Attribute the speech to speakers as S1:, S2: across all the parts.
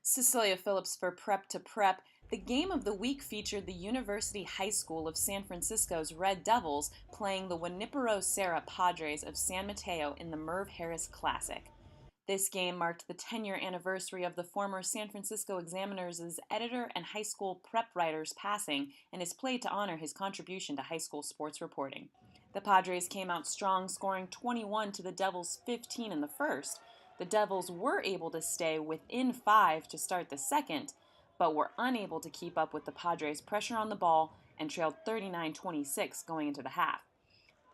S1: Cecilia Phillips for Prep to Prep. The game of the week featured the University High School of San Francisco's Red Devils playing the Junipero Serra Padres of San Mateo in the Merv Harris Classic. This game marked the 10-year anniversary of the former San Francisco Examiner's editor and high school prep writer's passing and is played to honor his contribution to high school sports reporting. The Padres came out strong, scoring 21 to the Devils' 15 in the first. The Devils were able to stay within 5 to start the second, but were unable to keep up with the Padres' pressure on the ball and trailed 39-26 going into the half.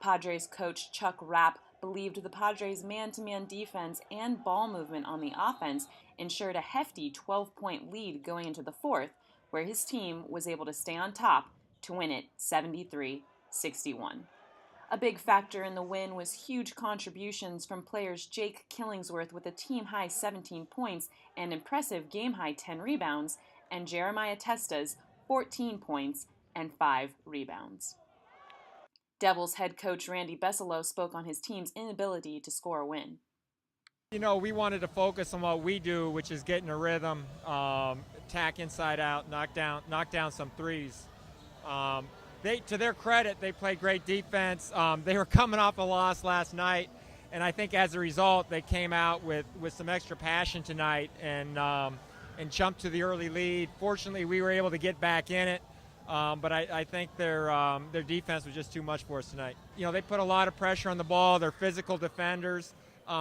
S1: Padres coach Chuck Rapp believed the Padres' man-to-man defense and ball movement on the offense ensured a hefty 12-point lead going into the fourth, where his team was able to stay on top to win it 73-61. A big factor in the win was huge contributions from players Jake Killingsworth with a team-high 17 points and impressive game-high 10 rebounds, and Jeremiah Testa's 14 points and 5 rebounds. Devils head coach Randy Besselo spoke on his team's inability to score a win.
S2: You know, we wanted to focus on what we do, which is getting a rhythm, attack inside out, knock down some threes. To their credit, they played great defense. They were coming off a loss last night, and I think as a result, they came out with some extra passion tonight and jumped to the early lead. Fortunately, we were able to get back in it, but I think their defense was just too much for us tonight. You know, they put a lot of pressure on the ball. They're physical defenders.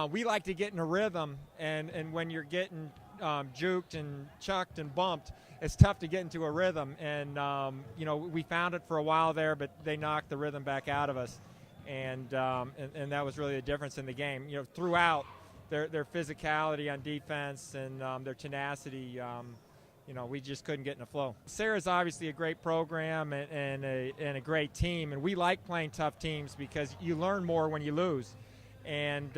S2: We like to get in a rhythm, and when you're getting juked and chucked and bumped, it's tough to get into a rhythm. And, you know, we found it for a while there, but they knocked the rhythm back out of us. And that was really the difference in the game. You know, throughout their physicality on defense and their tenacity, you know, we just couldn't get in a flow. Serra's obviously a great program and a great team, and we like playing tough teams because you learn more when you lose. And,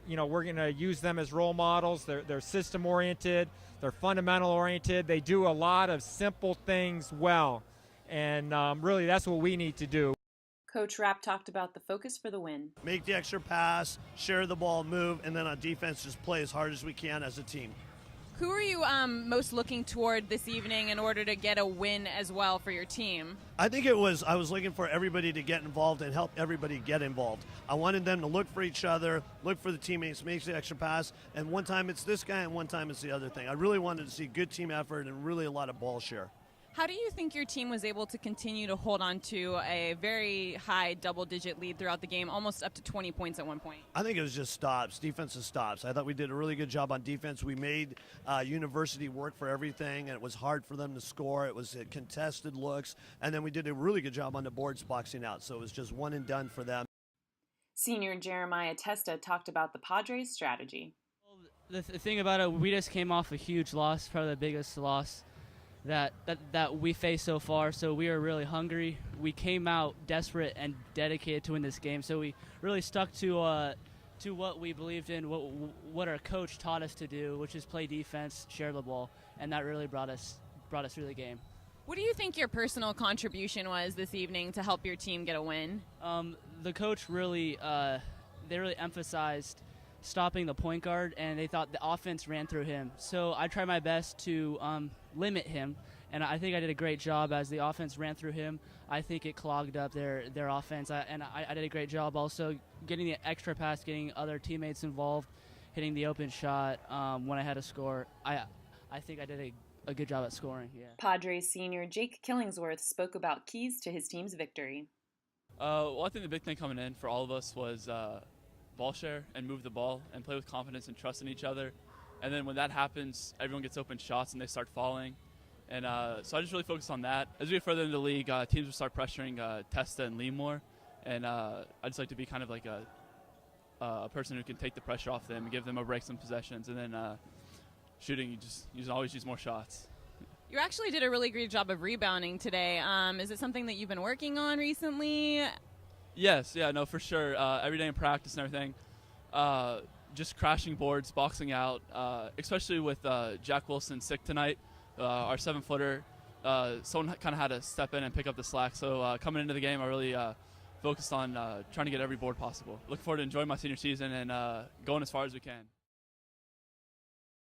S2: you know, we're going to use them as role models. They're system-oriented. They're fundamental-oriented. They do a lot of simple things well. And really, that's what we need to do.
S1: Coach Rapp talked about the focus for the win.
S3: Make the extra pass, share the ball, move, and then on defense, just play as hard as we can as a team.
S4: Who are you most looking toward this evening in order to get a win as well for your team?
S3: I think I was looking for everybody to get involved and help everybody get involved. I wanted them to look for each other, look for the teammates, make the extra pass, and one time it's this guy and one time it's the other thing. I really wanted to see good team effort and really a lot of ball share.
S4: How do you think your team was able to continue to hold on to a very high double-digit lead throughout the game, almost up to 20 points at one point?
S3: I think it was just stops, defensive stops. I thought we did a really good job on defense. We made University work for everything, and it was hard for them to score. It was contested looks, and then we did a really good job on the boards boxing out, so it was just one and done for them.
S1: Senior Jeremiah Testa talked about the Padres' strategy.
S5: The thing about it, we just came off a huge loss, probably the biggest loss that we faced so far, so we are really hungry. We came out desperate and dedicated to win this game, so we really stuck to what we believed in, what our coach taught us to do, which is play defense, share the ball, and that really brought us through the game.
S4: What do you think your personal contribution was this evening to help your team get a win?
S5: The coach really emphasized stopping the point guard, and they thought the offense ran through him. So I tried my best to limit him, and I think I did a great job as the offense ran through him. I think it clogged up their offense, and I did a great job also getting the extra pass, getting other teammates involved, hitting the open shot when I had to score. I think I did a good job at scoring. Yeah.
S1: Padres senior Jake Killingsworth spoke about keys to his team's victory.
S6: Well, I think the big thing coming in for all of us was ball share and move the ball and play with confidence and trust in each other. And then when that happens, everyone gets open shots and they start falling. And so I just really focused on that. As we get further into the league, teams will start pressuring Testa and Lee more. And I just like to be kind of like a person who can take the pressure off them and give them a break some possessions. And then shooting, you just always use more shots.
S4: You actually did a really great job of rebounding today. Is it something that you've been working on recently?
S6: Yes, yeah, no, for sure. Every day in practice and everything. Just crashing boards, boxing out, especially with Jack Wilson sick tonight, our 7-footer. Someone kind of had to step in and pick up the slack. So coming into the game, I really focused on trying to get every board possible. Looking forward to enjoying my senior season and going as far as we can.